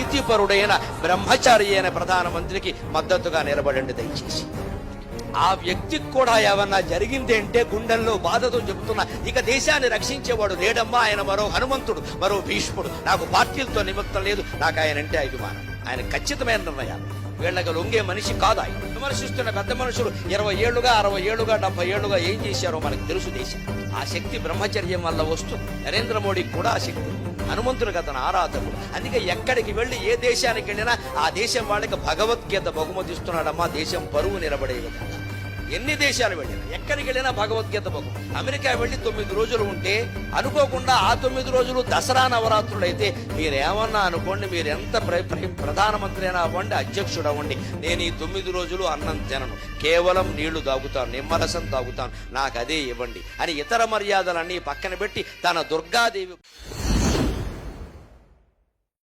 నీతిపరుడైన బ్రహ్మచారి అయిన ప్రధానమంత్రికి మద్దతుగా నిలబడండి దయచేసి. ఆ వ్యక్తికి కూడా ఏమన్నా జరిగింది అంటే గుండెల్లో బాధతో చెబుతున్నా, ఇక దేశాన్ని రక్షించేవాడు లేడమ్మా, ఆయన మరో హనుమంతుడు, మరో భీష్ముడు. నాకు పార్టీలతో నిమిత్తం లేదు, నాకు ఆయన అంటే అభిమానం. ఆయన ఖచ్చితమైన నిర్ణయాలు, వీళ్ళకి లొంగే మనిషి కాదు ఆయన. విమర్శిస్తున్న పెద్ద మనుషులు 20 ఏళ్లుగా 60 ఏళ్లుగా 70 ఏళ్లుగా ఏం చేశారో మనకు తెలుసు. దేశం ఆ శక్తి బ్రహ్మచర్యం వల్ల వస్తుంది. నరేంద్ర మోడీకి కూడా ఆ శక్తి, హనుమంతుడికి అతను ఆరాధకుడు. అందుకే ఎక్కడికి వెళ్ళి ఏ దేశానికి వెళ్ళినా ఆ దేశం వాళ్ళకి భగవద్గీత బహుమతి ఇస్తున్నాడమ్మా, దేశం పరువు నిలబడే విధంగా. ఎన్ని దేశాలు వెళ్ళినా ఎక్కడికి వెళ్ళినా భగవద్గీత బహుమతి. అమెరికా వెళ్ళి 9 రోజులు ఉంటే అనుకోకుండా ఆ 9 రోజులు దసరా నవరాత్రులు అయితే మీరేమన్నా అనుకోండి, మీరు ఎంత ప్రధానమంత్రి అయినా అవ్వండి, అధ్యక్షుడు అవ్వండి, నేను ఈ 9 రోజులు అన్నం తినను, కేవలం నీళ్లు తాగుతాను, నిమ్మరసం తాగుతాను, నాకు అదే ఇవ్వండి అని ఇతర మర్యాదలన్నీ పక్కన పెట్టి తన దుర్గాదేవి